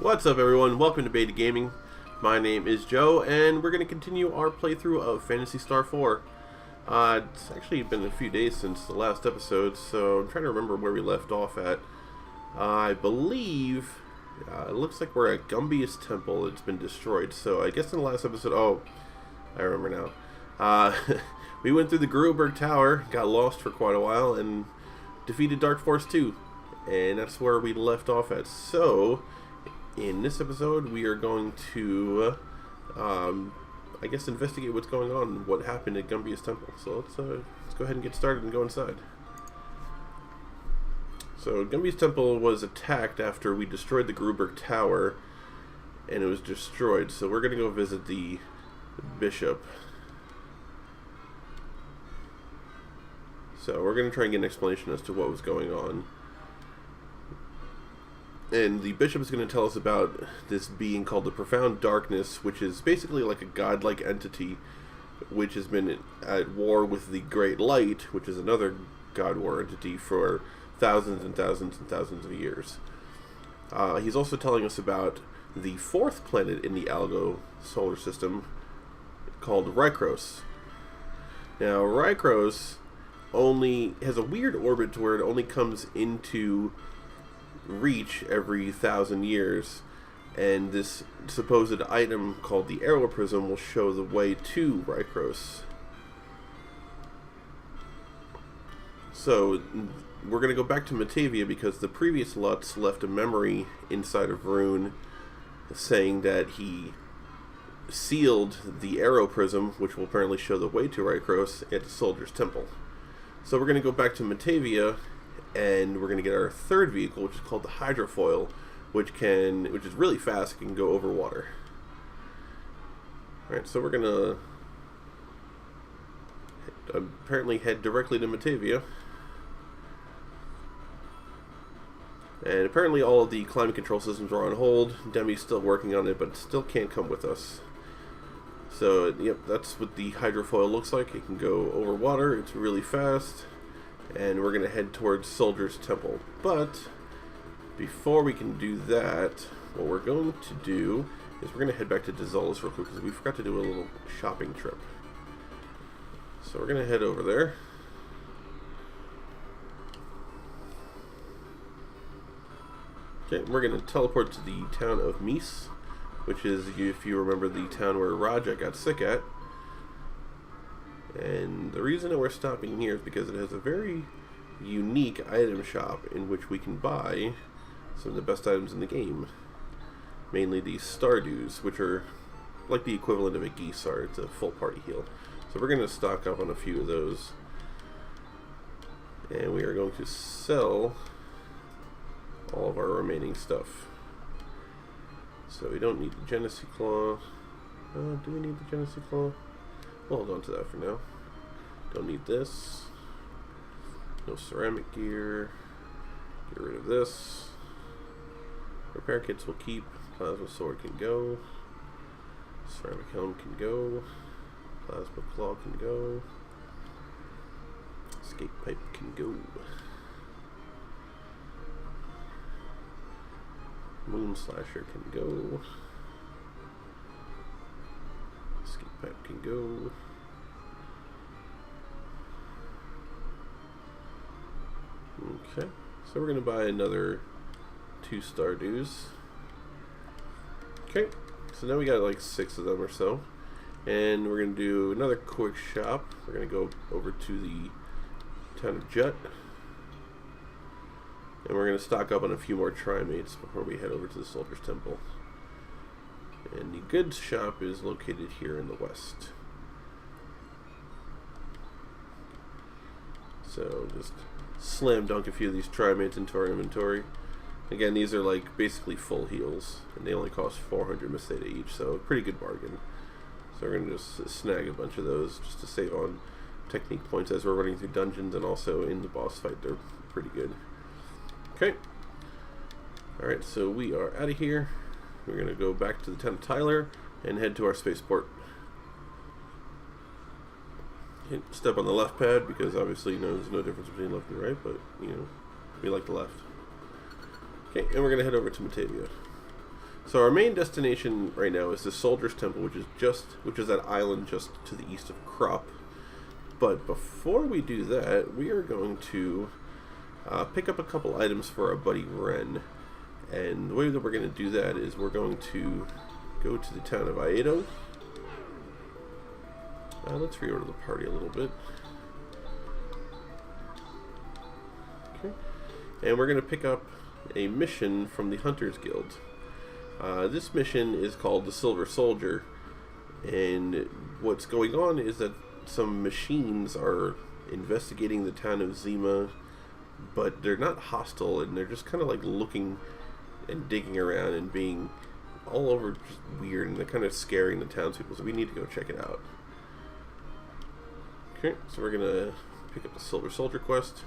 What's up, everyone? Welcome to Beta Gaming. My name is Joe, and we're going to continue our playthrough of Phantasy Star IV. It's actually been a few days since the last episode, so I'm trying to remember where we left off at. I believe it looks like we're at Gumbious Temple. It's been destroyed, so I guess in the last episode... Oh, I remember now. We went through the Krup Tower, got lost for quite a while, and defeated Dark Force 2. And that's where we left off at. So... in this episode, we are going to, I guess, investigate what's going on, what happened at Gumbious Temple. So let's go ahead and get started and go inside. So Gumbious Temple was attacked after we destroyed the Krup Tower, and it was destroyed. So we're going to go visit the bishop. So we're going to try and get an explanation as to what was going on. And the bishop is going to tell us about this being called the Profound Darkness, which is basically like a godlike entity, which has been at war with the Great Light, which is another god war entity, for thousands and thousands and thousands of years. He's also telling us about the fourth planet in the Algo solar system, called Rykros. Now, Rykros only has a weird orbit to where it only comes into reach every 1,000 years, and this supposed item called the Aero-Prism will show the way to Rykros. So we're going to go back to Motavia because the previous Lutz left a memory inside of Rune saying that he sealed the Aero-Prism, which will apparently show the way to Rykros, at the Soldier's Temple. So we're going to go back to Motavia, and we're going to get our third vehicle, which is called the Hydrofoil, which is really fast. It can go over water. Alright, so we're going to apparently head directly to Motavia. And apparently all of the climate control systems are on hold. Demi's still working on it, but still can't come with us. So, yep, that's what the Hydrofoil looks like. It can go over water. It's really fast. And we're going to head towards Soldier's Temple. But before we can do that, what we're going to do is we're going to head back to Dizola's real quick because we forgot to do a little shopping trip. So we're going to head over there. Okay, we're going to teleport to the town of Mies, which is, if you remember, the town where Raja got sick at. And the reason that we're stopping here is because it has a very unique item shop in which we can buy some of the best items in the game. Mainly these Stardews, which are like the equivalent of a Geesar. It's a full party heal. So we're going to stock up on a few of those. And we are going to sell all of our remaining stuff. So we don't need the Genesee Claw. Do we need the Genesee Claw? We'll hold on to that for now. Don't need this. No ceramic gear. Get rid of this. Repair kits will keep. Plasma sword can go. Ceramic helm can go. Plasma claw can go. Escape pipe can go. Moon slasher can go. Escape pipe can go. Okay, so we're going to buy another 2 Stardews. Okay, so now we got like 6 of them or so. And we're going to do another quick shop. We're going to go over to the town of Jut. And we're going to stock up on a few more Trimates before we head over to the Soldier's Temple. And the goods shop is located here in the west. So just slam dunk a few of these Trimates into our inventory. Again, these are like basically full heals, and they only cost 400 Meseta each, so a pretty good bargain. So we're going to just snag a bunch of those just to save on technique points as we're running through dungeons, and also in the boss fight they're pretty good. Okay. Alright, so we are out of here. We're going to go back to the town of Tyler and head to our spaceport. Step on the left pad because obviously there's no difference between left and right, but we like the left. Okay, and we're going to head over to Motavia. So our main destination right now is the Soldier's Temple, which is that island just to the east of Krup. But before we do that, we are going to pick up a couple items for our buddy Ren. And the way that we're going to do that is we're going to go to the town of Aero. Let's reorder the party a little bit. Okay. And we're going to pick up a mission from the Hunters Guild. This mission is called the Silver Soldier, and what's going on is that some machines are investigating the town of Zima, but they're not hostile, and they're just kind of like looking and digging around and being all over just weird, and they're kind of scaring the townspeople, so we need to go check it out. Okay, so we're gonna pick up the Silver Soldier quest.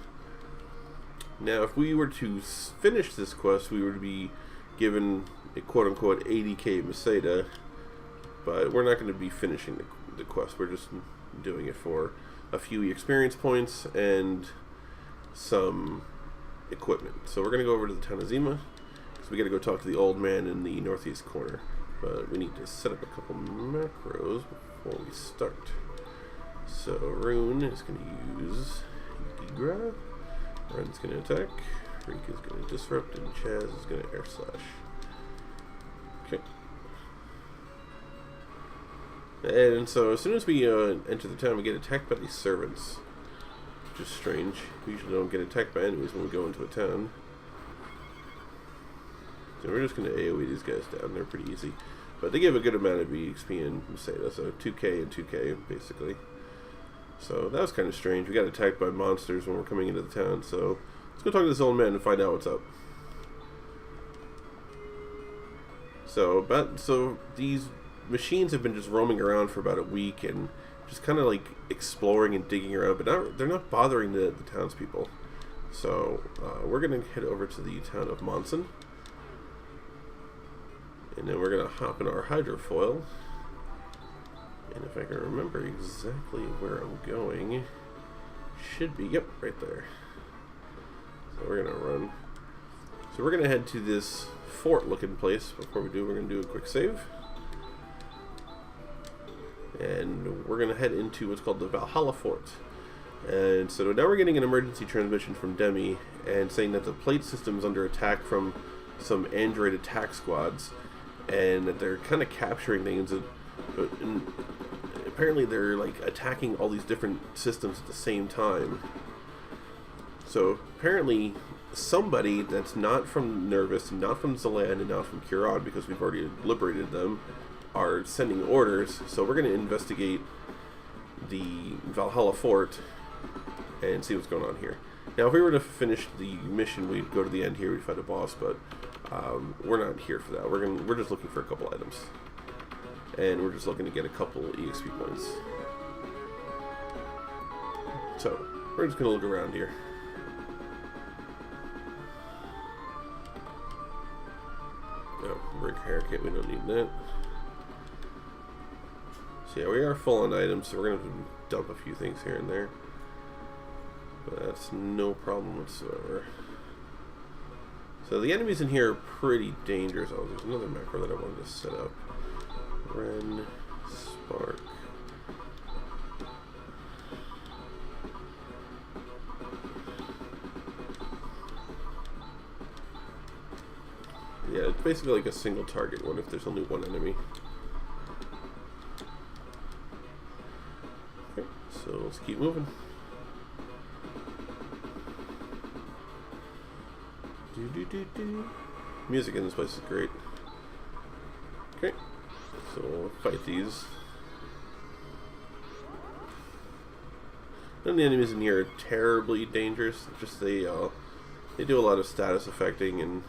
Now, if we were to finish this quest, we would be given a quote-unquote 80k Meseta, but we're not going to be finishing the quest. We're just doing it for a few experience points and some equipment. So we're going to go over to the town of Zima, because we got to go talk to the old man in the northeast corner. But we need to set up a couple macros before we start. So Rune is going to use Grab. Ren's going to attack, Reek is going to disrupt, and Chaz is going to air slash. Okay. And so as soon as we enter the town, we get attacked by these servants, which is strange. We usually don't get attacked by enemies when we go into a town. So we're just going to AoE these guys down. They're pretty easy. But they give a good amount of EXP and Meseta, so 2k and 2k, basically. So that was kind of strange. We got attacked by monsters when we're coming into the town, so let's go talk to this old man and find out what's up. So these machines have been just roaming around for about a week and just kind of like exploring and digging around, but they're not bothering the townspeople. So we're going to head over to the town of Monson, and then we're going to hop in our hydrofoil. And if I can remember exactly where I'm going, should be, yep, right there. So we're going to run. So we're going to head to this fort-looking place. Before we do, we're going to do a quick save. And we're going to head into what's called the Valhalla Fort. And so now we're getting an emergency transmission from Demi, and saying that the plate system is under attack from some android attack squads, and that they're kind of capturing things. And apparently they're like attacking all these different systems at the same time. So apparently somebody that's not from Nervous, and not from Zeland, and not from Kurod, because we've already liberated them, are sending orders. So we're going to investigate the Valhalla Fort and see what's going on here. Now, if we were to finish the mission, we'd go to the end here, we'd fight a boss, but we're not here for that. We're just looking for a couple items. And we're just looking to get a couple EXP points. So, we're just going to look around here. Oh, brick haircut, we don't need that. So yeah, we are full on items, so we're going to dump a few things here and there. But that's no problem whatsoever. So the enemies in here are pretty dangerous. Oh, there's another macro that I wanted to set up. Ren, Spark. Yeah, it's basically like a single target one if there's only one enemy. Okay, so let's keep moving. Music in this place is great. Okay. So we'll fight these. None of the enemies in here are terribly dangerous. Just they do a lot of status affecting, and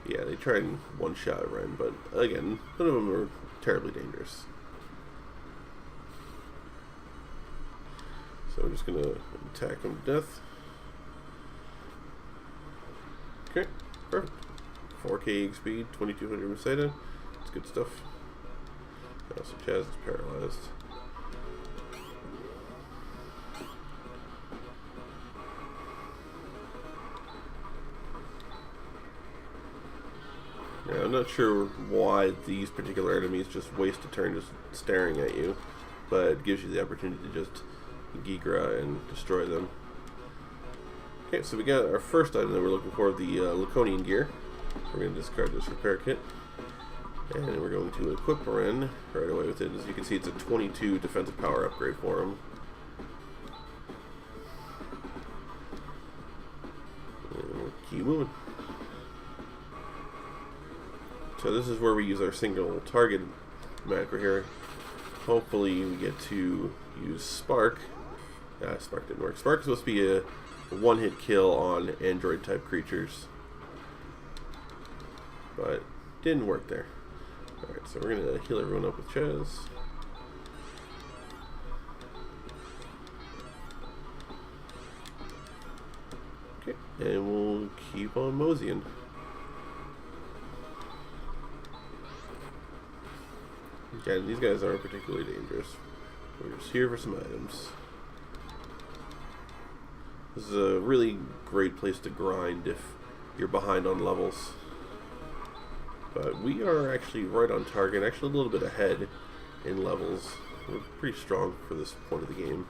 yeah, they try and one-shot Ren, but again, none of them are terribly dangerous. So we're just gonna attack him to death. Okay, perfect. 4k XP, 2200 Meseta. That's good stuff. Oh, so Chaz is paralyzed. Yeah, I'm not sure why these particular enemies just waste a turn just staring at you, but it gives you the opportunity to just Gigra and destroy them. Okay, so we got our first item that we're looking for, the Laconian gear. We're going to discard this repair kit. And we're going to equip Ren right away with it. As you can see, it's a 22 defensive power upgrade for him. And we'll keep moving. So this is where we use our single target macro here. Hopefully we get to use Spark. Spark didn't work. Spark is supposed to be a one-hit kill on android-type creatures. But didn't work there. Alright, so we're going to heal everyone up with Chaz. Okay, and we'll keep on moseying. Again, these guys aren't particularly dangerous. We're just here for some items. This is a really great place to grind if you're behind on levels. But we are actually right on target, actually a little bit ahead in levels. We're pretty strong for this point of the game.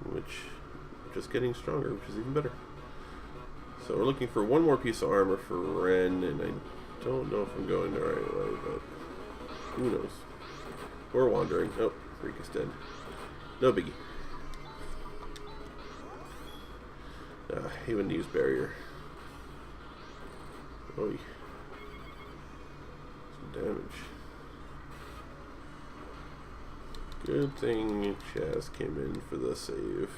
Which, just getting stronger, which is even better. So we're looking for one more piece of armor for Ren, and I don't know if I'm going the right way, but who knows. We're wandering. Oh, Rykros dead. No biggie. He wouldn't use barrier. Oh, some damage. Good thing Chaz came in for the save.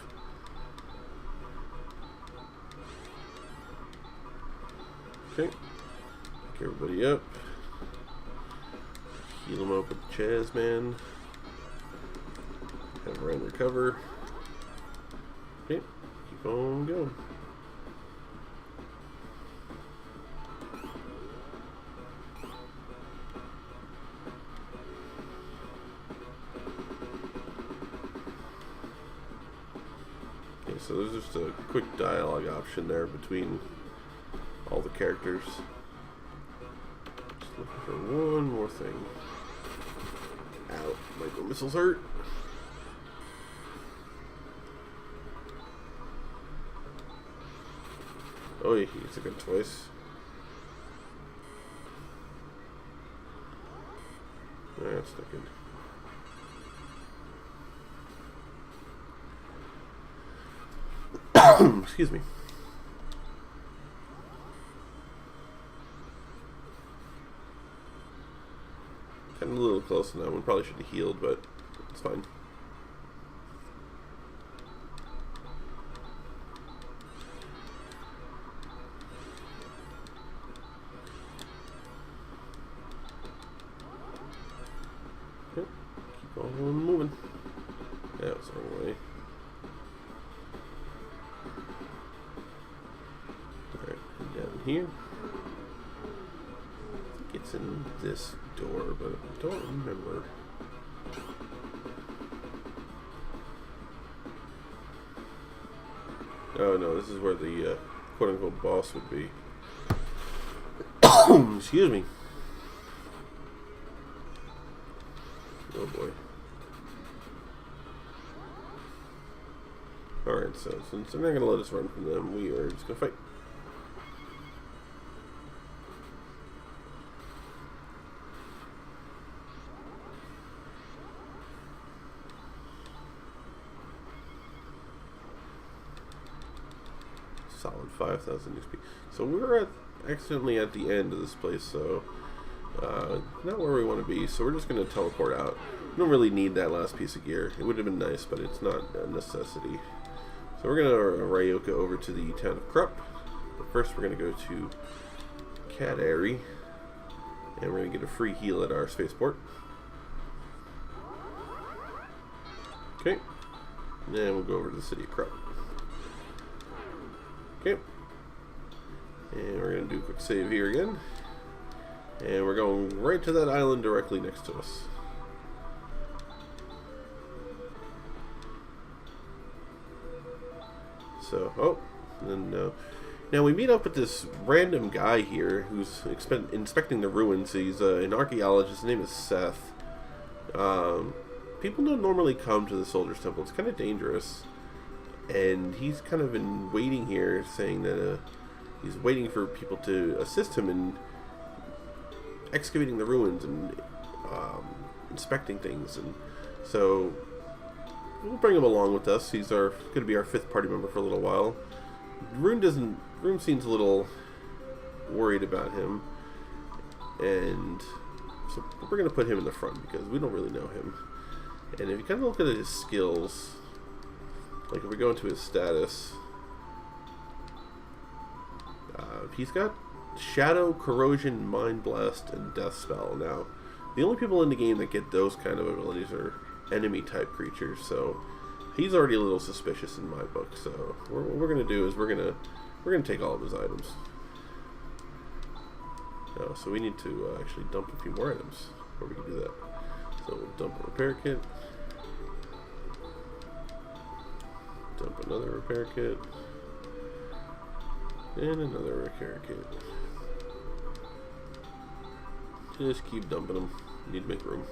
Okay. Pick everybody up. Heal him up with Chaz, man. Have Ren recover. Okay. Keep on going. Okay, so there's just a quick dialogue option there between all the characters. Just looking for one more thing. Ow, micro missiles hurt. Oh, he took it twice. That's not good. Excuse me. Getting a little close on that one. Probably should have healed, but it's fine. Okay, keep on moving. Yeah, it's the wrong way. Alright, down here. I think it's in this door, but I don't remember. Oh no, this is where the quote-unquote boss would be. Excuse me. Oh boy. Alright, so since they're not going to let us run from them, we are just going to fight. Solid 5,000 XP. So we're accidentally at the end of this place, so not where we want to be. So we're just going to teleport out. We don't really need that last piece of gear. It would have been nice, but it's not a necessity. So we're going to Ryoka over to the town of Krup. But first we're going to go to Cadary, and we're going to get a free heal at our spaceport. Okay, and then we'll go over to the city of Krup. Okay, and we're going to do a quick save here again, and we're going right to that island directly next to us. So, oh, And now we meet up with this random guy here who's inspecting the ruins. He's an archaeologist. His name is Seth. People don't normally come to the Soldier's Temple. It's kind of dangerous. And he's kind of been waiting here, saying that he's waiting for people to assist him in excavating the ruins and inspecting things. And so we'll bring him along with us. He's going to be our 5th party member for a little while. Rune seems a little worried about him, and so we're going to put him in the front because we don't really know him. And if you kind of look at his skills, like if we go into his status, he's got Shadow, Corrosion, Mind Blast, and Death Spell. Now, the only people in the game that get those kind of abilities are enemy type creatures, so he's already a little suspicious in my book. So what we're going to do is we're going to take all of his items. So we need to actually dump a few more items before we can do that. So we'll dump a repair kit. Dump another repair kit. And another repair kit. Just keep dumping them. Need to make room.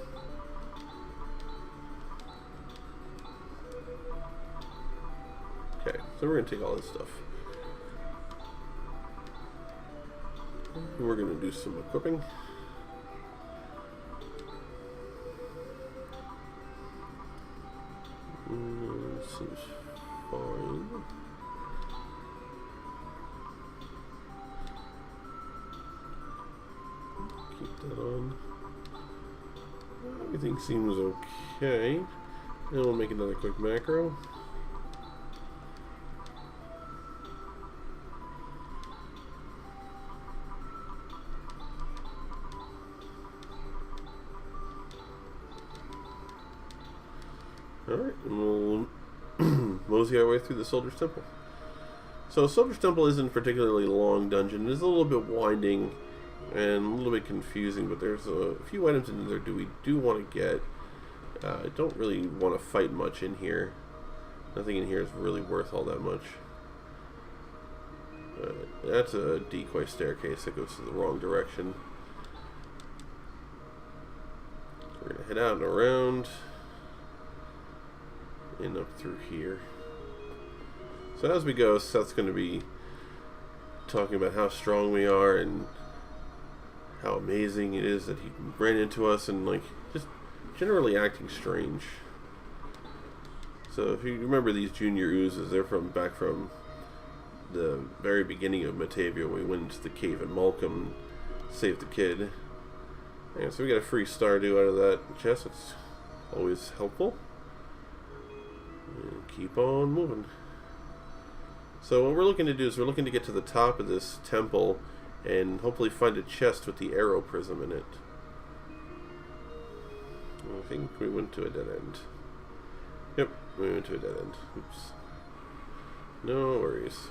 Okay, so we're going to take all this stuff. And we're going to do some equipping. Seems fine. Keep that on. Everything seems okay. And we'll make another quick macro. Alright, and we'll mosey our way through the Soldier's Temple. So Soldier's Temple isn't a particularly long dungeon. It's a little bit winding and a little bit confusing, but there's a few items in there we do want to get. I don't really want to fight much in here. Nothing in here is really worth all that much. That's a decoy staircase that goes to the wrong direction. So we're going to head out and around. And up through here. So as we go, Seth's going to be talking about how strong we are and how amazing it is that he ran into us, and like just generally acting strange. So if you remember these junior oozes, they're back from the very beginning of Motavia, when we went into the cave in Malcolm and saved the kid. And so we got a free Stardew out of that chest. It's always helpful. And keep on moving. So what we're looking to do is we're looking to get to the top of this temple and hopefully find a chest with the Aero-Prism in it. I think we went to a dead end. Yep, we went to a dead end. Oops. No worries.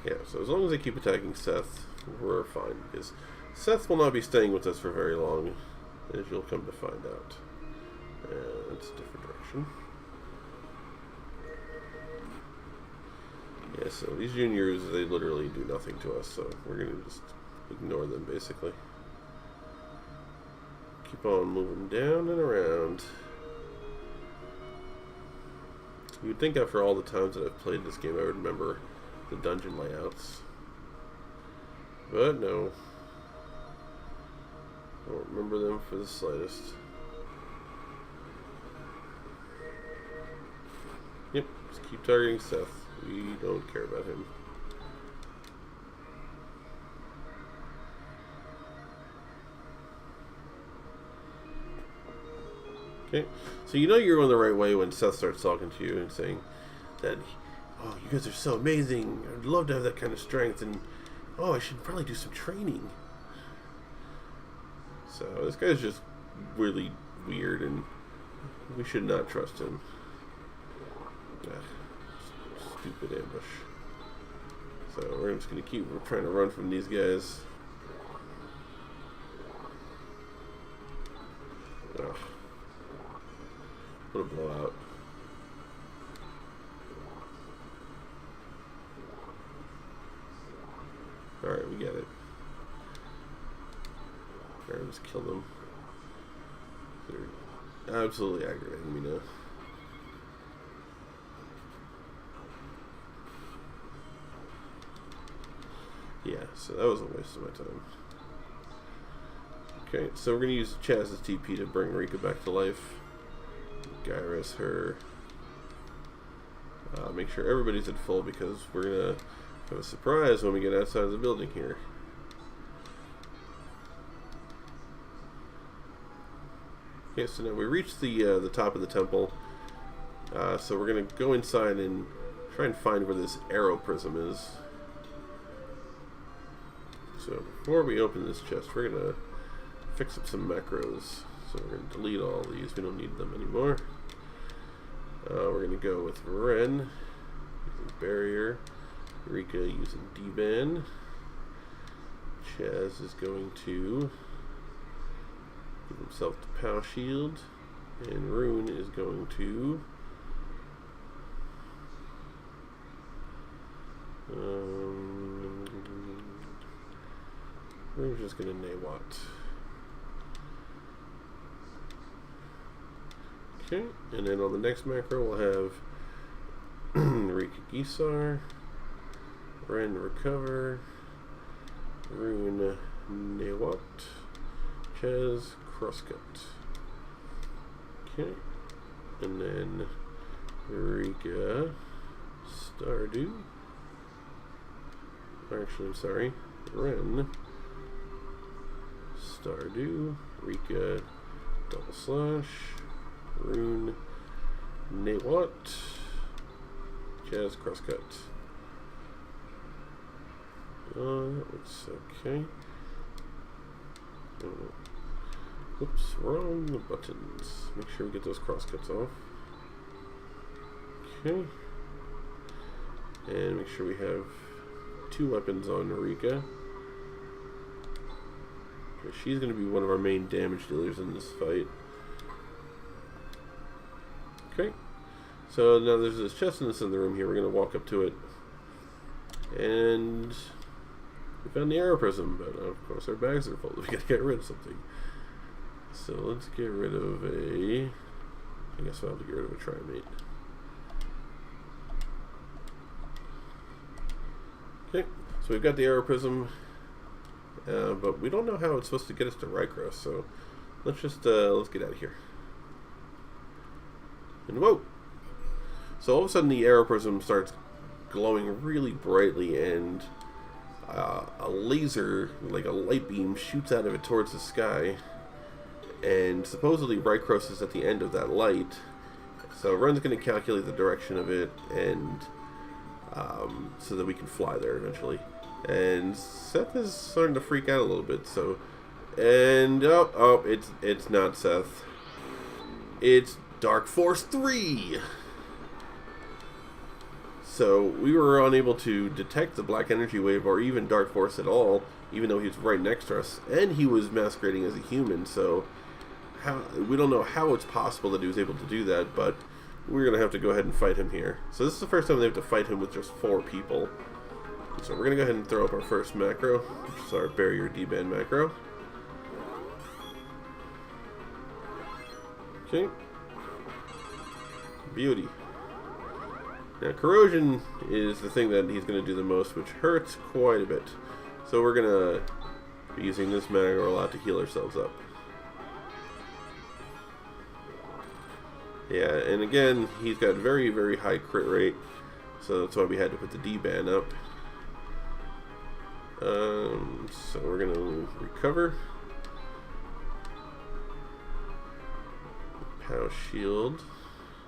Yeah, so as long as I keep attacking Seth, we're fine, because Seth will not be staying with us for very long, as you'll come to find out. And it's a different direction. Yeah, so these juniors, they literally do nothing to us, so we're going to just ignore them, basically. Keep on moving down and around. You'd think after all the times that I've played this game, I would remember the dungeon layouts. But no. I don't remember them for the slightest. Yep, just keep targeting Seth. We don't care about him. Okay, so you know you're going the right way when Seth starts talking to you and saying that, oh, you guys are so amazing, I'd love to have that kind of strength, and oh, I should probably do some training. So this guy's just really weird, and we should not trust him. Stupid ambush. So we're just going to keep trying to run from these guys. Ugh. What a blowout. just kill them. They're absolutely aggravating me now. Yeah, so that was a waste of my time. Okay, so we're going to use Chaz's TP to bring Rykros back to life. Gyrus her. Make sure everybody's at full because we're going to have a surprise when we get outside of the building here. Okay, so now we reached the top of the temple. So we're going to go inside and try and find where this Aero-Prism is. So before we open this chest, we're going to fix up some macros. So we're going to delete all these. We don't need them anymore. We're going to go with Ren using Barrier. Rika using D-Ban. Chaz is going to give himself the Pow Shield. And Rune is going to we're just going to Moat. Okay, and then on the next macro we'll have Rika Gisar, Ren Recover, Rune Moat, Chaz Crosscut. Okay, and then Rika Stardew. Actually, I'm sorry, Ren Stardew, Rika double slash, Rune Moat, Chaz Crosscut. That looks okay. Oops, wrong buttons. Make sure we get those crosscuts off. Okay. And make sure we have 2 weapons on Rika. She's going to be one of our main damage dealers in this fight. Okay. So now there's this chest in the room here. We're going to walk up to it. And we found the Aero-Prism, but of course our bags are full. We got to get rid of something. So let's get rid of a... I guess I'll have to get rid of a Trimate. Okay, so we've got the Aero-Prism, but we don't know how it's supposed to get us to Rykros, so let's just, let's get out of here. And whoa! So all of a sudden the Aero-Prism starts glowing really brightly, and a laser, like a light beam, shoots out of it towards the sky. And supposedly Rykros is at the end of that light. So Ren's going to calculate the direction of it, and so that we can fly there eventually. And Seth is starting to freak out a little bit. So, and it's not Seth. It's Dark Force 3. So we were unable to detect the black energy wave or even Dark Force at all, even though he was right next to us, and he was masquerading as a human. So we don't know how it's possible that he was able to do that, but we're going to have to go ahead and fight him here. So this is the first time they have to fight him with just 4 people. So we're going to go ahead and throw up our first macro, which is our Barrier D-Ban macro. Okay. Beauty. Now corrosion is the thing that he's going to do the most, which hurts quite a bit. So we're going to be using this macro a lot to heal ourselves up. Yeah, and again, he's got very, very high crit rate, so that's why we had to put the D-Ban up. So we're going to recover. Pow Shield.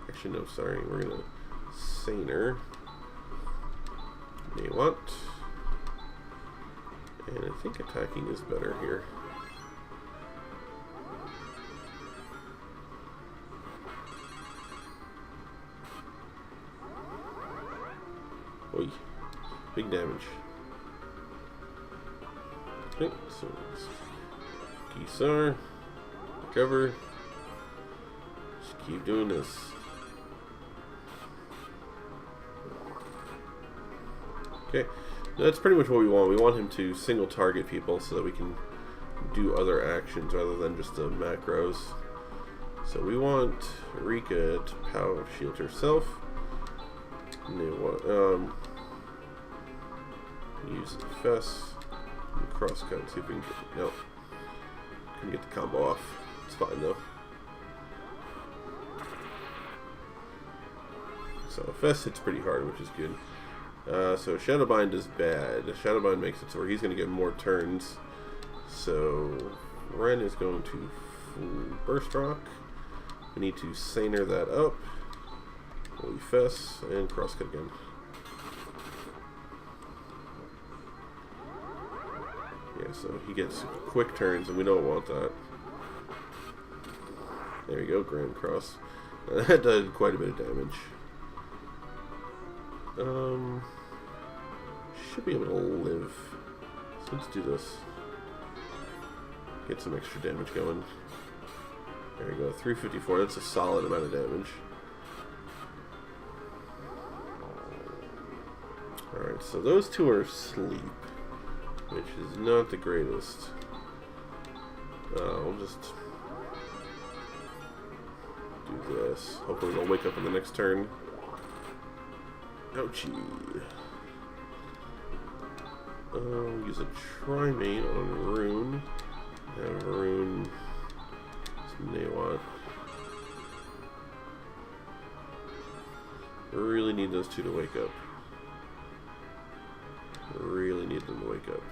Actually, no, sorry. We're going to Saner. Moat. And I think attacking is better here. Oy. Big damage. Okay, so it's Gisar. Recover. Just keep doing this. Okay, that's pretty much what we want. We want him to single target people so that we can do other actions rather than just the macros. So we want Rika to power shield herself. And they want use the Fess and crosscut. See if we can get no. Couldn't get the combo off. It's fine though. So Fess hits pretty hard, which is good. So Shadowbind is bad. Shadowbind makes it so where he's going to get more turns. So Ren is going to full Burst Rock. We need to Saner that up. Holy Fess and crosscut again. Yeah, so he gets quick turns and we don't want that. There you go, Grand Cross. That did quite a bit of damage. Should be able to live. So let's do this. Get some extra damage going. There we go, 354. That's a solid amount of damage. Alright, so those two are asleep, which is not the greatest. We'll just do this. Hopefully they'll wake up in the next turn. Ouchie. Use a Trimate on Rune. Have Rune. What? Really need those two to wake up. Really need them to wake up.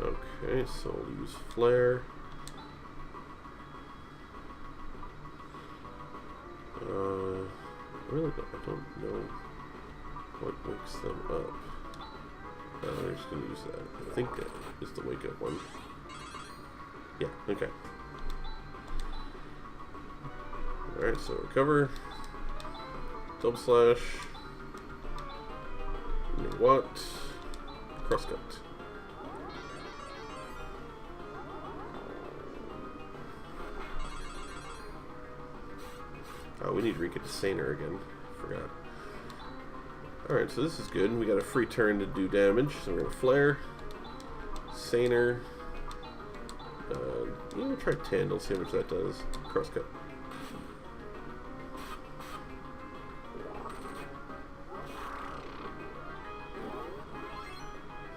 Okay, so I'll use Flare. Really, I don't know what wakes them up. I'm just going to use that. I think that is the wake up one. Yeah, okay. Alright, so recover. Double slash. What? Crosscut. Oh, we need Rika to Saner again. Forgot. Alright, so this is good. We got a free turn to do damage. So we're going to Flare. Saner. I'm going to try Tandle, see how much that does. Crosscut.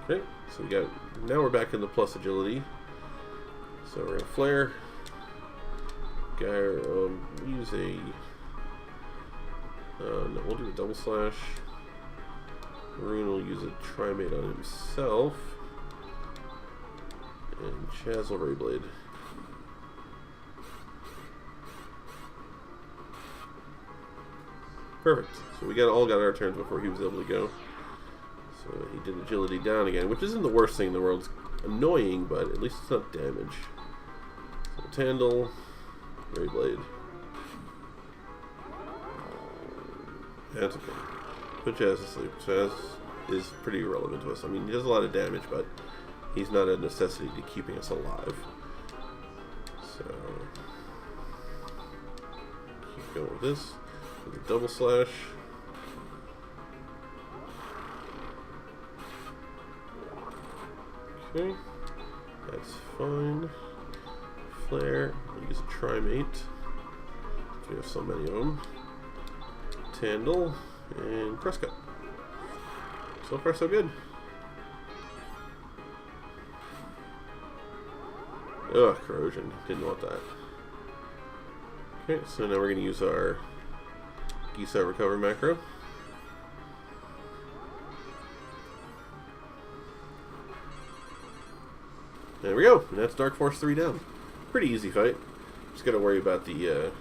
Okay, so we got, now we're back in the plus agility. So we're going to Flare. Use a, no, we'll do a double slash. Rune will use a Trimate on himself. And Chaz will Rayblade. Perfect. So we all got our turns before he was able to go. So he did agility down again, which isn't the worst thing in the world. It's annoying, but at least it's not damage. So Tandle, Rayblade. That's okay. Put Chaz to sleep. Chaz is pretty irrelevant to us. I mean, he does a lot of damage, but he's not a necessity to keeping us alive. So keep going with this. With a double slash. Okay, that's fine. Flare. I'll use a Trimate. We have so many of them. Tandle and Crosscut. So far, so good. Ugh, corrosion. Didn't want that. Okay, so now we're going to use our Gisa recover macro. There we go. And that's Dark Force 3 down. Pretty easy fight. Just got to worry about the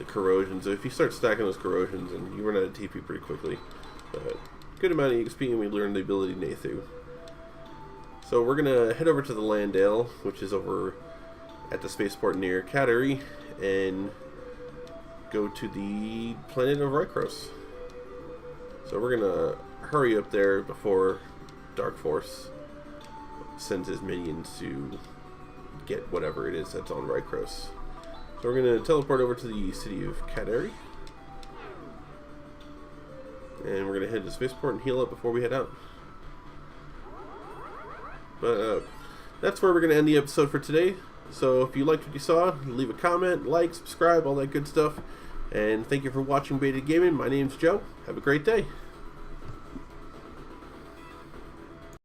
corrosions. If you start stacking those corrosions, and you run out of TP pretty quickly. But good amount of XP, and we learned the ability Nathu. So we're gonna head over to the Landale, which is over at the spaceport near Kateri, and go to the planet of Rykros. So we're gonna hurry up there before Dark Force sends his minions to get whatever it is that's on Rykros. So we're going to teleport over to the city of Kateri. And we're going to head to the spaceport and heal up before we head out. But that's where we're going to end the episode for today. So if you liked what you saw, leave a comment, like, subscribe, all that good stuff. And thank you for watching Beta Gaming. My name's Joe. Have a great day.